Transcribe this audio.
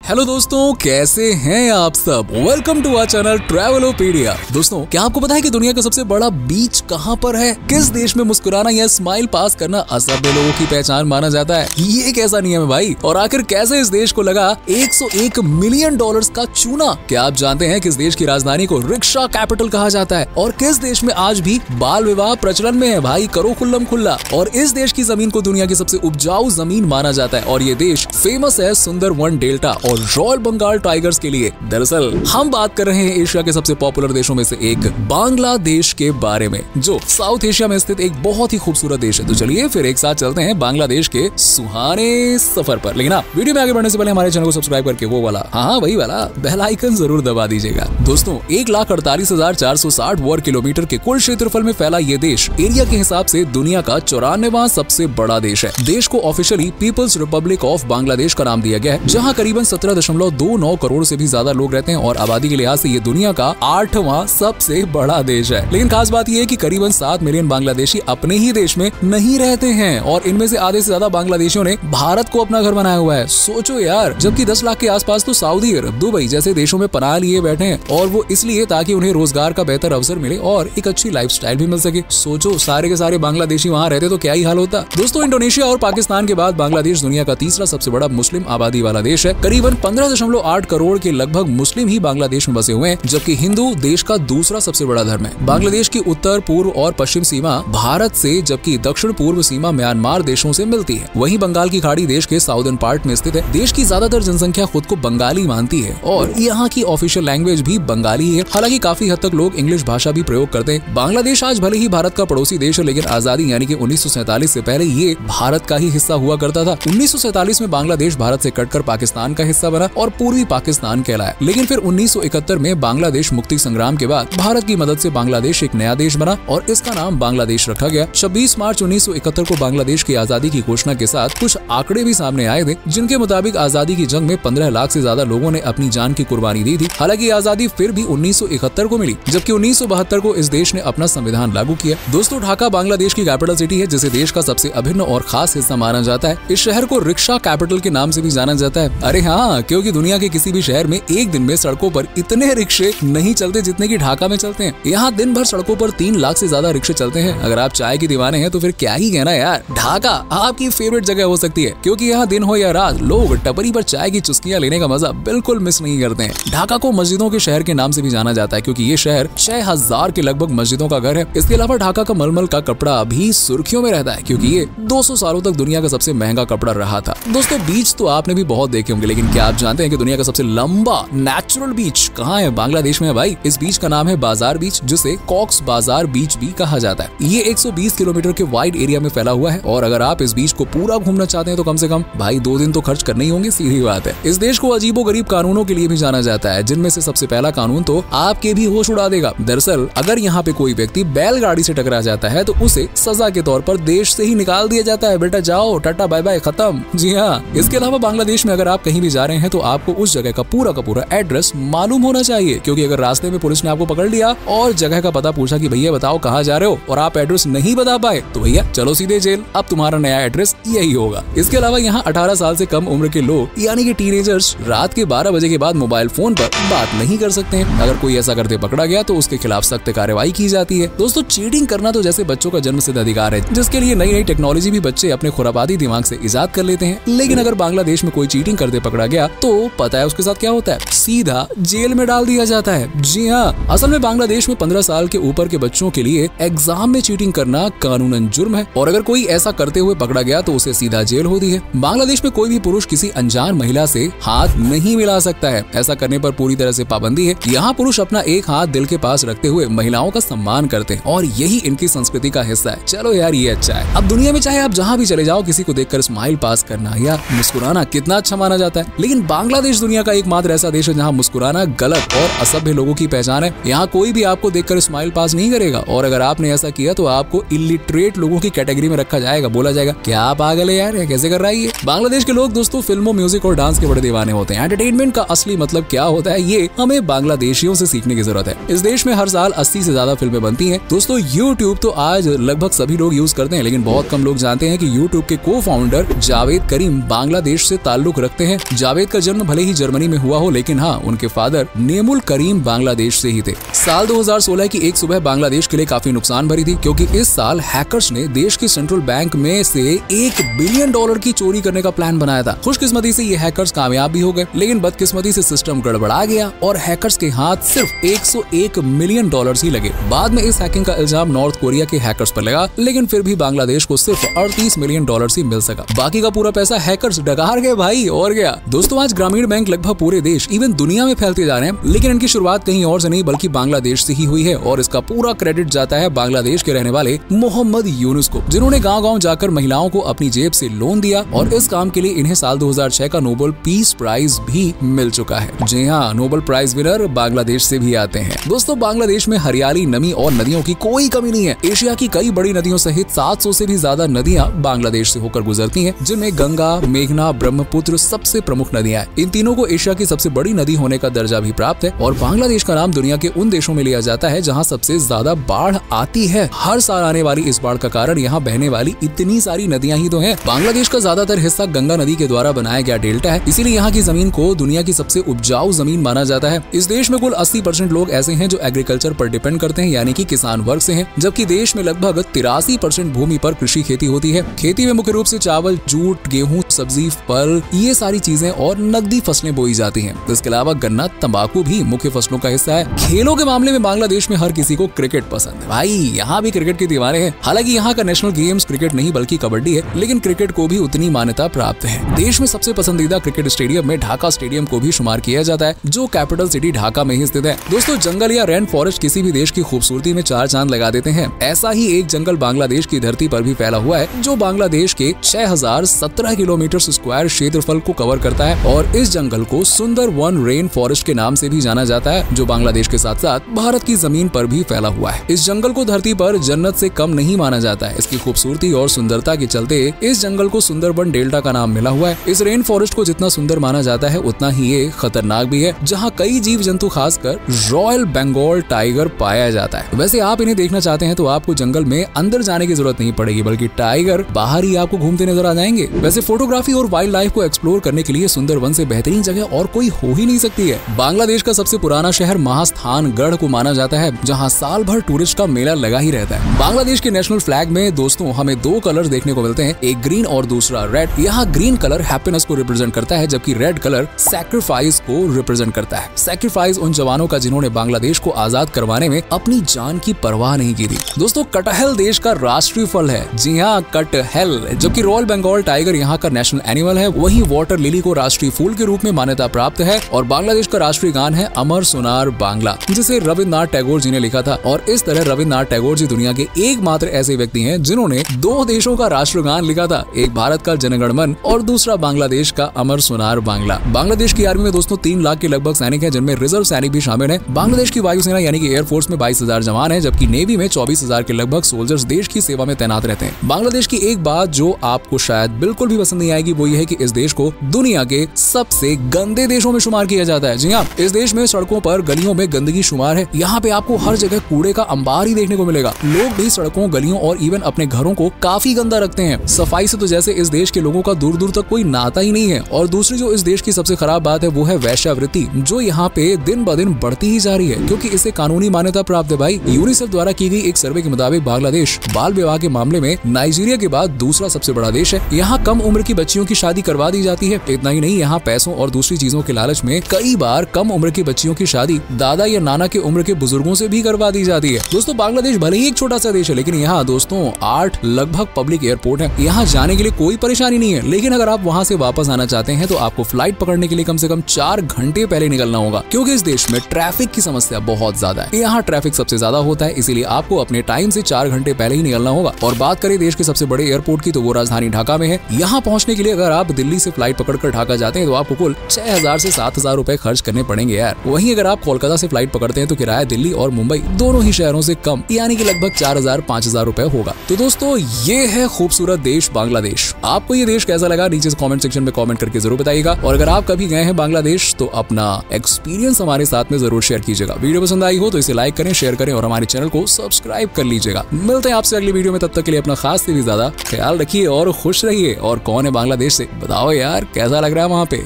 Hello दोस्तों, कैसे हैं आप सब। Welcome to our channel Travelopedia. दोस्तों, क्या आपको पता है कि दुनिया का सबसे बड़ा बीच कहां पर है? किस देश में मुस्कुराना या स्माइल पास करना असभ्य लोगों की पहचान माना जाता है? ये कैसा नियम है भाई? और आखिर कैसे इस देश को लगा $101 मिलियन का चूना? क्या आप जानते हैं किस देश की राजधानी को रिक्शा कैपिटल कहा जाता है? और किस देश में आज भी बाल विवाह प्रचलन में है? भाई करो खुल्लम खुल्ला। और इस देश की जमीन को दुनिया की सबसे उपजाऊ जमीन माना जाता है और ये देश फेमस है सुंदरवन डेल्टा और रॉयल बंगाल टाइगर्स के लिए। दरअसल हम बात कर रहे हैं एशिया के सबसे पॉपुलर देशों में से एक बांग्लादेश के बारे में, जो साउथ एशिया में स्थित एक बहुत ही खूबसूरत देश है। तो चलिए फिर एक साथ चलते हैं बांग्लादेश के सुहाने सफर पर। लेकिन वीडियो में आगे बढ़ने से पहले हमारे चैनल को सब्सक्राइब करके वो वाला वही वाला बेल आइकन जरूर दबा दीजिएगा। दोस्तों, 1,48,460 वर्ग किलोमीटर के कुल क्षेत्रफल में फैला ये देश एरिया के हिसाब से दुनिया का 94वां सबसे बड़ा देश है। देश को officially People's Republic of Bangladesh का नाम दिया गया है, जहाँ करीबन 17.29 करोड़ से भी ज्यादा लोग रहते हैं और आबादी के लिहाज से ये दुनिया का 8वां सबसे बड़ा देश है। लेकिन खास बात ये है कि करीबन 7 मिलियन बांग्लादेशी अपने ही देश में नहीं रहते हैं और इनमें से आधे से ज्यादा बांग्लादेशियों ने भारत को अपना घर बनाया हुआ है। सोचो यार, जबकि 10 लाख के आसपास तो सऊदी अरब, दुबई जैसे देशों में पनाह लिए बैठे हैं और वो इसलिए ताकि उन्हें रोजगार का बेहतर अवसर मिले और एक अच्छी लाइफस्टाइल भी मिल सके। सोचो सारे के सारे बांग्लादेशी वहाँ रहते तो क्या ही हाल होता। दोस्तों, इंडोनेशिया और पाकिस्तान के बाद बांग्लादेश दुनिया का तीसरा सबसे बड़ा मुस्लिम आबादी वाला देश है। करीबन 15.8 करोड़ के लगभग मुस्लिम ही बांग्लादेश में बसे हुए हैं, जबकि हिंदू देश का दूसरा सबसे बड़ा धर्म है। बांग्लादेश की उत्तर, पूर्व और पश्चिम सीमा भारत से, जबकि दक्षिण पूर्व सीमा म्यांमार देशों से मिलती है। वहीं बंगाल की खाड़ी देश के साउदर्न पार्ट में स्थित है। देश की ज्यादातर जनसंख्या खुद को बंगाली मानती है और यहाँ की ऑफिशियल लैंग्वेज भी बंगाली है। हालांकि काफी हद तक लोग इंग्लिश भाषा भी प्रयोग करते हैं। बांग्लादेश आज भले ही भारत का पड़ोसी देश है, लेकिन आजादी यानी कि 1947 से पहले ये भारत का ही हिस्सा हुआ करता था। 1947 में बांग्लादेश भारत से कटकर पाकिस्तान का हिस्सा बना और पूर्वी पाकिस्तान कहलाया। लेकिन फिर 1971 में बांग्लादेश मुक्ति संग्राम के बाद भारत की मदद से बांग्लादेश एक नया देश बना और इसका नाम बांग्लादेश रखा गया। 26 मार्च 1971 को बांग्लादेश की आजादी की घोषणा के साथ कुछ आंकड़े भी सामने आए थे, जिनके मुताबिक आजादी की जंग में 15 लाख से ज्यादा लोगों ने अपनी जान की कुर्बानी दी थी। हालांकि आजादी फिर भी 1971 को मिली, जबकि 1972 को इस देश ने अपना संविधान लागू किया। दोस्तों, ढाका बांग्लादेश की कैपिटल सिटी है, जिसे देश का सबसे अभिन्न और खास हिस्सा माना जाता है। इस शहर को रिक्शा कैपिटल के नाम से भी जाना जाता है। अरे हाँ, क्योंकि दुनिया के किसी भी शहर में एक दिन में सड़कों पर इतने रिक्शे नहीं चलते जितने की ढाका में चलते हैं। यहाँ दिन भर सड़कों पर 3 लाख से ज्यादा रिक्शे चलते हैं। अगर आप चाय की दीवाने हैं तो फिर क्या ही कहना यार। ढाका आपकी फेवरेट जगह हो सकती है, क्योंकि यहाँ दिन हो या रात लोग टपरी पर चाय की चुस्कियां लेने का मजा बिल्कुल मिस नहीं करते हैं। ढाका को मस्जिदों के शहर के नाम से भी जाना जाता है, क्योंकि ये शहर 6000 के लगभग मस्जिदों का घर है। इसके अलावा ढाका का मलमल का कपड़ा भी सुर्खियों में रहता है, क्योंकि ये 200 सालों तक दुनिया का सबसे महंगा कपड़ा रहा था। दोस्तों, बीच तो आपने भी बहुत देखे होंगे, लेकिन क्या आप जानते हैं कि दुनिया का सबसे लंबा नेचुरल बीच कहाँ है? बांग्लादेश में है भाई। इस बीच का नाम है बाजार बीच, जिसे कॉक्स बाजार बीच भी कहा जाता है। ये 120 किलोमीटर के वाइड एरिया में फैला हुआ है और अगर आप इस बीच को पूरा घूमना चाहते हैं तो कम से कम भाई 2 दिन तो खर्च करने ही होंगे, सीधी बात है। इस देश को अजीबोगरीब कानूनों के लिए भी जाना जाता है, जिनमें से सबसे पहला कानून तो आपके भी होश उड़ा देगा। दरअसल अगर यहाँ पे कोई व्यक्ति बैलगाड़ी से टकरा जाता है तो उसे सजा के तौर पर देश से ही निकाल दिया जाता है। बेटा जाओ, टाटा बाय बाय, खत्म। जी हाँ, इसके अलावा बांग्लादेश में अगर आप कहीं भी जा रहे हैं तो आपको उस जगह का पूरा एड्रेस मालूम होना चाहिए, क्योंकि अगर रास्ते में पुलिस ने आपको पकड़ लिया और जगह का पता पूछा कि भैया बताओ कहाँ जा रहे हो और आप एड्रेस नहीं बता पाए तो भैया चलो सीधे जेल। अब तुम्हारा नया एड्रेस यही होगा। इसके अलावा यहाँ 18 साल से कम उम्र के लोग यानी कि टीनेजर्स रात के 12 बजे के बाद मोबाइल फोन पर बात नहीं कर सकते हैं। अगर कोई ऐसा करते पकड़ा गया तो उसके खिलाफ सख्त कार्रवाई की जाती है। दोस्तों, चीटिंग करना तो जैसे बच्चों का जन्मसिद्ध अधिकार है, जिसके लिए नई नई टेक्नोलॉजी भी बच्चे अपने खुरापाती दिमाग से इजाद कर लेते हैं। लेकिन अगर बांग्लादेश में कोई चीटिंग करते पकड़ा गया तो पता है उसके साथ क्या होता है? सीधा जेल में डाल दिया जाता है। जी हाँ, असल में बांग्लादेश में 15 साल के ऊपर के बच्चों के लिए एग्जाम में चीटिंग करना कानूनन जुर्म है और अगर कोई ऐसा करते हुए पकड़ा गया तो उसे सीधा जेल होती है। बांग्लादेश में कोई भी पुरुष किसी अनजान महिला से हाथ नहीं मिला सकता है। ऐसा करने पर पूरी तरह से पाबंदी है। यहाँ पुरुष अपना एक हाथ दिल के पास रखते हुए महिलाओं का सम्मान करते हैं और यही इनकी संस्कृति का हिस्सा है। चलो यार, ये अच्छा है। अब दुनिया में चाहे आप जहाँ भी चले जाओ, किसी को देखकर स्माइल पास करना या मुस्कुराना कितना अच्छा माना जाता है। लेकिन बांग्लादेश दुनिया का एकमात्र ऐसा देश है जहाँ मुस्कुराना गलत और असभ्य लोगों की पहचान है। यहाँ कोई भी आपको देखकर स्माइल पास नहीं करेगा और अगर आपने ऐसा किया तो आपको इलिटरेट लोगों की कैटेगरी में रखा जाएगा। बोला जाएगा क्या पागल है यार, कैसे कर रहा है ये। बांग्लादेश के लोग दोस्तों फिल्मों, म्यूजिक और डांस के बड़े दीवाने होते हैं। एंटरटेनमेंट का असली मतलब क्या होता है ये हमें बांग्लादेशियों से सीखने की जरूरत है। इस देश में हर साल 80 से ज्यादा फिल्में बनती हैं। दोस्तों, YouTube तो आज लगभग सभी लोग यूज करते हैं, लेकिन बहुत कम लोग जानते हैं कि YouTube के को फाउंडर जावेद करीम बांग्लादेश से ताल्लुक रखते हैं। जावेद जावेद का जन्म भले ही जर्मनी में हुआ हो, लेकिन हाँ, उनके फादर नेमुल करीम बांग्लादेश से ही थे। साल 2016 की एक सुबह बांग्लादेश के लिए काफी नुकसान भरी थी, क्योंकि इस साल हैकर्स ने देश के सेंट्रल बैंक में से $1 बिलियन की चोरी करने का प्लान बनाया था। खुशकिस्मती से ये हैकर्स कामयाब भी हो गए, लेकिन बदकिस्मती से सिस्टम गड़बड़ा गया और हैकर्स के हाथ सिर्फ $101 मिलियन ही लगे। बाद में इस हैकिंग का इल्जाम नॉर्थ कोरिया के हैकर्स पर लगा, लेकिन फिर भी बांग्लादेश को सिर्फ $38 मिलियन ही मिल सका। बाकी का पूरा पैसा हैकर्स डकार गए भाई, और गया। दोस्तों, आज ग्रामीण बैंक लगभग पूरे देश इवन दुनिया में फैलते जा रहे हैं, लेकिन इनकी शुरुआत कहीं और से नहीं बल्कि बांग्लादेश से ही हुई है, और इसका पूरा क्रेडिट जाता है बांग्लादेश के रहने वाले मोहम्मद यूनुस को, जिन्होंने गांव-गांव जाकर महिलाओं को अपनी जेब से लोन दिया, और इस काम के लिए इन्हें साल 2006 का नोबेल पीस प्राइज भी मिल चुका है। जी हाँ, नोबेल प्राइज विनर बांग्लादेश से भी आते हैं। दोस्तों, बांग्लादेश में हरियाली, नमी और नदियों की कोई कमी नहीं है। एशिया की कई बड़ी नदियों सहित 700 से भी ज्यादा नदियां बांग्लादेश से होकर गुजरती हैं, जिनमें गंगा, मेघना, ब्रह्मपुत्र सबसे प्रमुख नदियां हैं। इन तीनों को एशिया की सबसे बड़ी नदी होने का दर्जा भी प्राप्त है, और बांग्लादेश का नाम दुनिया के उन देशों में लिया जाता है जहां सबसे ज्यादा बाढ़ आती है। हर साल आने वाली इस बाढ़ का कारण यहाँ बहने वाली इतनी सारी नदियां ही तो हैं। बांग्लादेश का ज्यादातर हिस्सा गंगा नदी के द्वारा बनाया गया डेल्टा है, इसीलिए यहाँ की जमीन को दुनिया की सबसे उपजाऊ जमीन माना जाता है। इस देश में कुल 80% लोग ऐसे हैं जो एग्रीकल्चर पर डिपेंड करते हैं, यानी कि किसान वर्ग से हैं, जबकि देश में लगभग 83% भूमि पर कृषि खेती होती है। खेती में मुख्य रूप से चावल, जूट, गेहूं, सब्जी, फल, ये सारी चीजें और नकदी फसलें बोई जाती हैं। इसके अलावा गन्ना, तंबाकू भी मुख्य फसलों का हिस्सा है। खेलों के मामले में बांग्लादेश में हर किसी को क्रिकेट पसंद है भाई, यहाँ भी क्रिकेट के दीवाने हैं। हालांकि यहाँ का नेशनल गेम्स क्रिकेट नहीं बल्कि कबड्डी है, लेकिन क्रिकेट को भी उतनी मान्यता प्राप्त है। देश में सबसे पसंदीदा क्रिकेट स्टेडियम में ढाका स्टेडियम को भी शुमार किया जाता है, जो कैपिटल सिटी ढाका में ही स्थित है। दोस्तों, जंगल या रेन फॉरेस्ट किसी भी देश की खूबसूरती में 4 चांद लगा देते हैं। ऐसा ही एक जंगल बांग्लादेश की धरती पर भी फैला हुआ है, जो बांग्लादेश के 6017 किलोमीटर स्क्वायर क्षेत्रफल को कवर करता है, और इस जंगल को सुंदर वन रेन फॉरेस्ट के नाम से भी जाना जाता है, जो बांग्लादेश के साथ साथ भारत की जमीन पर भी फैला हुआ है। इस जंगल को धरती पर जन्नत से कम नहीं माना जाता है। इसकी खूबसूरती और सुंदरता के चलते इस जंगल को सुंदरबन डेल्टा का नाम मिला हुआ है। इस रेन फॉरेस्ट को जितना सुंदर माना जाता है, उतना ही ये खतरनाक भी है, जहाँ कई जीव जंतु खासकर रॉयल बंगाल टाइगर पाया जाता है। वैसे आप इन्हें देखना चाहते हैं तो आपको जंगल में अंदर जाने की जरूरत नहीं पड़ेगी, बल्कि टाइगर बाहर ही आपको घूमते नजर आ जाएंगे। वैसे फोटोग्राफी और वाइल्ड लाइफ को एक्सप्लोर करने के लिए सुंदरवन से बेहतरीन जगह और कोई हो ही नहीं सकती है। बांग्लादेश का सबसे पुराना शहर महास्थानगढ़ को माना जाता है, जहाँ साल भर टूरिस्ट का मेला लगा ही रहता है। बांग्लादेश के नेशनल फ्लैग में दोस्तों हमें 2 कलर देखने को मिलते हैं, एक ग्रीन और दूसरा रेड। यहाँ ग्रीन कलर हैप्पीनेस को रिप्रेजेंट करता है, जबकि रेड कलर सैक्रिफाइस को रिप्रेजेंट करता है। सैक्रिफाइस उन जवानों का जिन्होंने बांग्लादेश को आजाद करवाने में अपनी जान की परवाह नहीं की थी। दोस्तों, कटहल देश का राष्ट्रीय फल है। जी हाँ, कटहल। जबकि रॉयल बंगाल टाइगर यहाँ का नेशनल एनिमल है, वहीं वाटर लिली को राष्ट्रीय फूल के रूप में मान्यता प्राप्त है। और बांग्लादेश का राष्ट्रीय गान है अमर सोनार बांग्ला, जिसे रविन्द्रनाथ टैगोर जी ने लिखा था। और इस तरह रविन्द्रनाथ टैगोर जी दुनिया के एकमात्र ऐसे व्यक्ति हैं जिन्होंने 2 देशों का राष्ट्रगान लिखा था, एक भारत का जनगण मन और दूसरा बांग्लादेश का अमर सोनार बांग्ला। बांग्लादेश की आर्मी में दोस्तों 3 लाख के लगभग सैनिक हैं, जिनमें रिजर्व सैनिक भी शामिल है। बांग्लादेश की वायुसेना यानी कि एयरफोर्स में 22,000 जवान है, जबकि नेवी में 24,000 के लगभग सोल्जर्स देश की सेवा में तैनात रहते हैं। बांग्लादेश की एक बात जो आपको शायद बिल्कुल भी पसंद नहीं आएगी, वो ये है कि इस देश को दुनिया के सबसे गंदे देशों में शुमार किया जाता है। जी हाँ, इस देश में सड़कों पर, गलियों में गंदगी शुमार है। यहाँ पे आपको हर जगह कूड़े का अंबार ही देखने को मिलेगा। लोग भी सड़कों, गलियों और इवन अपने घरों को काफी गंदा रखते हैं। सफाई से तो जैसे इस देश के लोगों का दूर दूर तक कोई नाता ही नहीं है। और दूसरी जो इस देश की सबसे खराब बात है वो है वेश्यावृत्ति, जो यहाँ पे दिन ब दिन बढ़ती ही जा रही है, क्योंकि इसे कानूनी मान्यता प्राप्त है भाई। यूनिसेफ द्वारा की गई एक सर्वे के मुताबिक बांग्लादेश बाल विवाह के मामले में नाइजीरिया के बाद दूसरा सबसे बड़ा देश है। यहाँ कम उम्र की बच्चियों की शादी करवा दी जाती है। इतना ही नहीं, यहाँ पैसों और दूसरी चीजों के लालच में कई बार कम उम्र की बच्चियों की शादी दादा या नाना के उम्र के बुजुर्गों से भी करवा दी जाती है। दोस्तों, बांग्लादेश भले ही एक छोटा सा देश है, लेकिन यहाँ दोस्तों 8 लगभग पब्लिक एयरपोर्ट है। यहाँ जाने के लिए कोई परेशानी नहीं है, लेकिन अगर आप वहाँ से वापस आना चाहते हैं तो आपको फ्लाइट पकड़ने के लिए कम से कम 4 घंटे पहले निकलना होगा, क्योंकि इस देश में ट्रैफिक की समस्या बहुत ज्यादा है। यहाँ ट्रैफिक सबसे ज्यादा होता है, इसीलिए आपको अपने टाइम से 4 घंटे पहले ही निकलना होगा। और बात करें देश के सबसे बड़े एयरपोर्ट की, तो वो राजधानी ढाका में है। यहाँ पहुँचने के लिए अगर आप दिल्ली से फ्लाइट पकड़कर ढाका जाते हैं तो आपको कुल 6,000 से 7,000 रुपए खर्च करने पड़ेंगे यार। वहीं अगर आप कोलकाता से फ्लाइट पकड़ते हैं तो किराया दिल्ली और मुंबई दोनों ही शहरों से कम, यानी कि लगभग 4,000-5,000 रुपए होगा। तो दोस्तों, ये है खूबसूरत देश बांग्लादेश। आपको ये देश कैसा लगा नीचे कमेंट सेक्शन में कमेंट करके जरूर बताइएगा। और अगर आप कभी गए हैं बांग्लादेश तो अपना एक्सपीरियंस हमारे साथ में जरूर शेयर कीजिएगा। वीडियो पसंद आई हो तो इसे लाइक करें, शेयर करें और हमारे चैनल को सब्सक्राइब कर लीजिएगा। मिलते हैं आपसे अगली वीडियो में, तब तक के लिए अपना खास से भी ज्यादा ख्याल रखिए और खुश रहिए। और कौन है बांग्लादेश से, बताओ यार कैसा लग रहा है वहाँ पे।